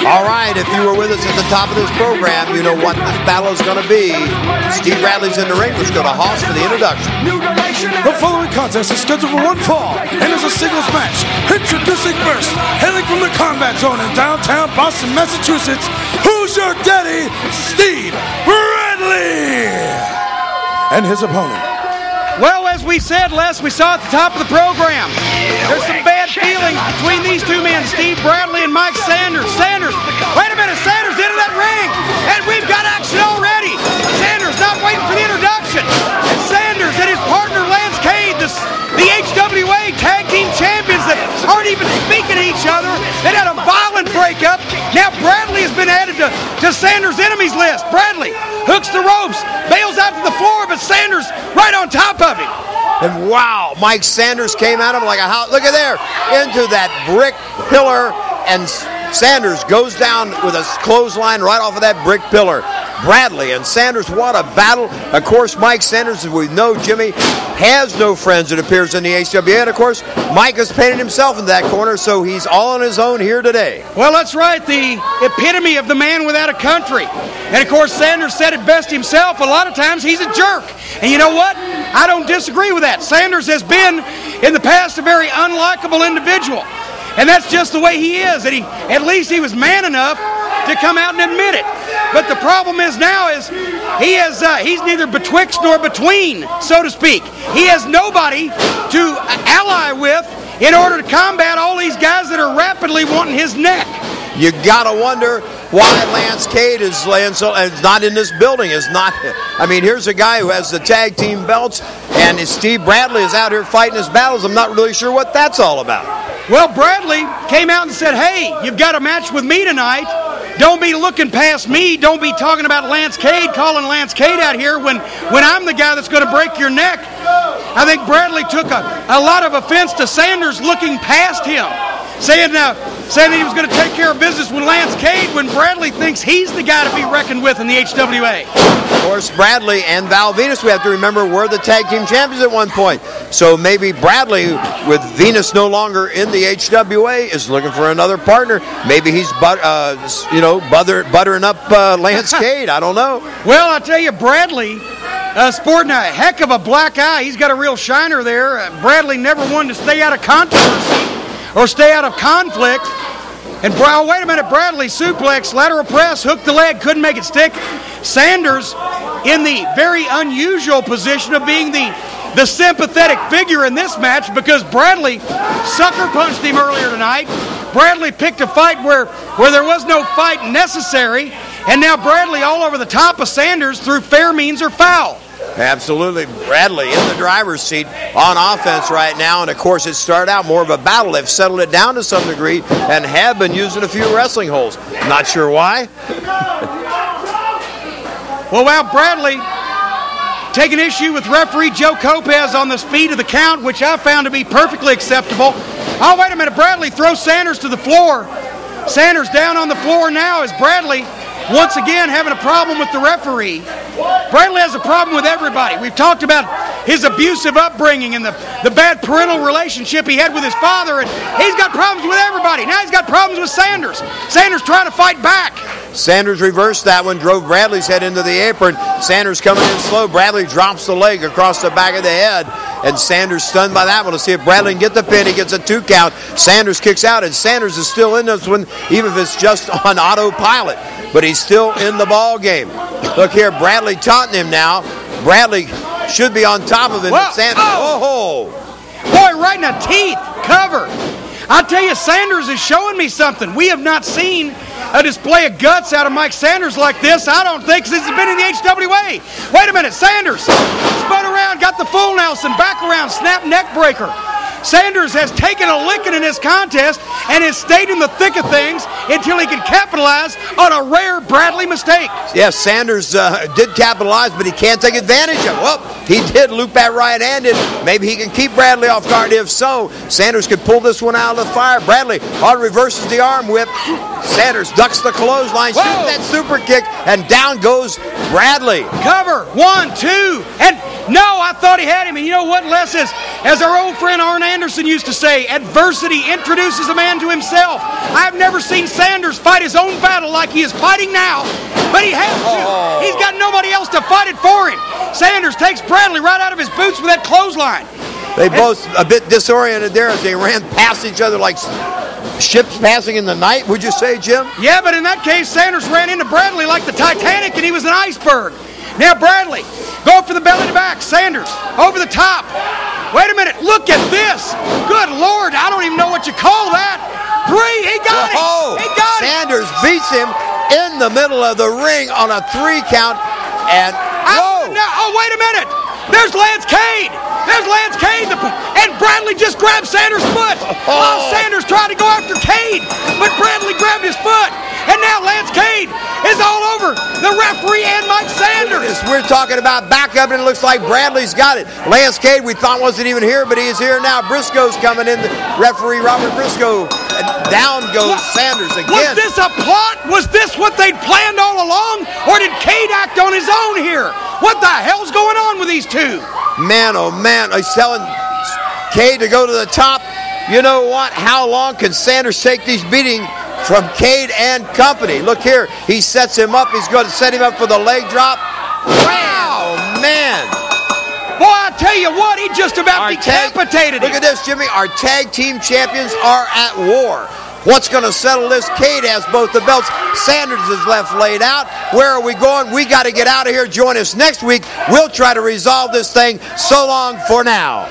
All right, if you were with us at the top of this program, you know what this battle is going to be. Steve Bradley's in the ring. Let's go to Hoss for the introduction. The following contest is scheduled for one fall and is a singles match. Introducing first, hailing from the combat zone in downtown Boston, Massachusetts, who's your daddy, Steve Bradley, and his opponent. Well, as we said, Les, we saw at the top of the program, there's some bad feelings between these two men, Steve Bradley and Mike Sanders. Sanders, wait a minute, Sanders into that ring, and we've got action already. Sanders not waiting for the introduction. And Sanders and his partner, Lance Cade, the HWA Tag Team Champions that aren't even speaking to each other. They had a violent breakup. Now Bradley has been added to Sanders' enemies list. Bradley hooks the ropes, bails out to the floor, but Sanders right on top of him. And wow, Mike Sanders came at him like a house. Look at there, into that brick pillar, and Sanders goes down with a clothesline right off of that brick pillar. Bradley and Sanders, what a battle. Of course, Mike Sanders, as we know, Jimmy, has no friends, it appears, in the HWA. And, of course, Mike has painted himself in that corner, so he's all on his own here today. Well, that's right, the epitome of the man without a country. And, of course, Sanders said it best himself. A lot of times he's a jerk. And you know what? I don't disagree with that. Sanders has been, in the past, a very unlikable individual. And that's just the way he is. And at least he was man enough to come out and admit it. But the problem is now is he's neither betwixt nor between, so to speak. He has nobody to ally with in order to combat all these guys that are rapidly wanting his neck. You gotta wonder why Lance Cade is not in this building. I mean, here's a guy who has the tag team belts, and Steve Bradley is out here fighting his battles. I'm not really sure what that's all about. Well, Bradley came out and said, hey, you've got a match with me tonight. Don't be looking past me. Don't be talking about Lance Cade, calling Lance Cade out here when I'm the guy that's going to break your neck. I think Bradley took a lot of offense to Sanders looking past him, saying that he was going to take care of business with Lance Cade when Bradley thinks he's the guy to be reckoned with in the HWA. Of course, Bradley and Val Venus, we have to remember, were the tag team champions at one point. So maybe Bradley, with Venus no longer in the HWA, is looking for another partner. Maybe he's buttering up Lance Cade. I don't know. Well, I tell you, Bradley, sporting a heck of a black eye. He's got a real shiner there. Bradley never wanted to stay out of controversy or stay out of conflict. And wait a minute, Bradley suplex, lateral press, hooked the leg, couldn't make it stick. Sanders in the very unusual position of being the sympathetic figure in this match because Bradley sucker punched him earlier tonight. Bradley picked a fight where there was no fight necessary, and now Bradley all over the top of Sanders through fair means or foul. Absolutely. Bradley in the driver's seat on offense right now, and of course it started out more of a battle. They've settled it down to some degree and have been using a few wrestling holds. Not sure why. Well, Bradley taking issue with referee Joe Lopez on the speed of the count, which I found to be perfectly acceptable. Oh, wait a minute. Bradley throws Sanders to the floor. Sanders down on the floor now as Bradley once again having a problem with the referee. Bradley has a problem with everybody. We've talked about his abusive upbringing and the bad parental relationship he had with his father, and he's got problems with everybody. Now he's got problems with Sanders. Sanders trying to fight back. Sanders reversed that one, drove Bradley's head into the apron. Sanders coming in slow. Bradley drops the leg across the back of the head, and Sanders stunned by that one. Let's see if Bradley can get the pin. He gets a 2 count. Sanders kicks out, and Sanders is still in this one, even if it's just on autopilot. But he's still in the ball game. Look here, Bradley taunting him now. Bradley should be on top of him. Whoa. Sanders, oh! Boy, right in the teeth. Cover. I tell you, Sanders is showing me something. We have not seen a display of guts out of Mike Sanders like this, I don't think, since he's been in the HWA. Wait a minute, Sanders spun around, got the full Nelson, back around, snap neck breaker. Sanders has taken a licking in this contest and has stayed in the thick of things until he can capitalize on a rare Bradley mistake. Yes, Sanders did capitalize, but he can't take advantage of it. Well, he did loop that right-handed. Maybe he can keep Bradley off guard. If so, Sanders could pull this one out of the fire. Bradley reverses the arm whip. Sanders ducks the clothesline, shoots that super kick, and down goes Bradley. Cover, 1, 2, and No, I thought he had him. And you know what, Les, as our old friend Arn Anderson used to say, adversity introduces a man to himself. I've never seen Sanders fight his own battle like he is fighting now, but he has to. He's got nobody else to fight it for him. Sanders takes Bradley right out of his boots with that clothesline. They both a bit disoriented there as they ran past each other like ships passing in the night, would you say, Jim? Yeah, but in that case, Sanders ran into Bradley like the Titanic, and he was an iceberg. Now Bradley, go for the belly to back. Sanders, over the top. Wait a minute, look at this. Good Lord, I don't even know what you call that. 3, he got it. He got it. Sanders beats him in the middle of the ring on a 3 count, and wait a minute. There's Lance Cade. There's Lance Cade. And Bradley just grabbed Sanders' foot. Sanders tried to go after Cade, but Bradley grabbed his foot. And now Lance Cade is all over the referee and Mike Sanders. We're talking about backup, and it looks like Bradley's got it. Lance Cade, we thought wasn't even here, but he is here now. Briscoe's coming in. The referee, Robert Briscoe. And down goes Sanders again. Was this a plot? Was this what they'd planned all along? Or did Cade act on his own here? What the hell's going on with these two? Man, oh man, he's telling Cade to go to the top. You know what? How long can Sanders take these beatings from Cade and company? Look here. He sets him up. He's going to set him up for the leg drop. Wow, man. Boy, I tell you what, he just about decapitated him. Look at this, Jimmy. Our tag team champions are at war. What's going to settle this? Cade has both the belts. Sanders is left laid out. Where are we going? We got to get out of here. Join us next week. We'll try to resolve this thing. So long for now.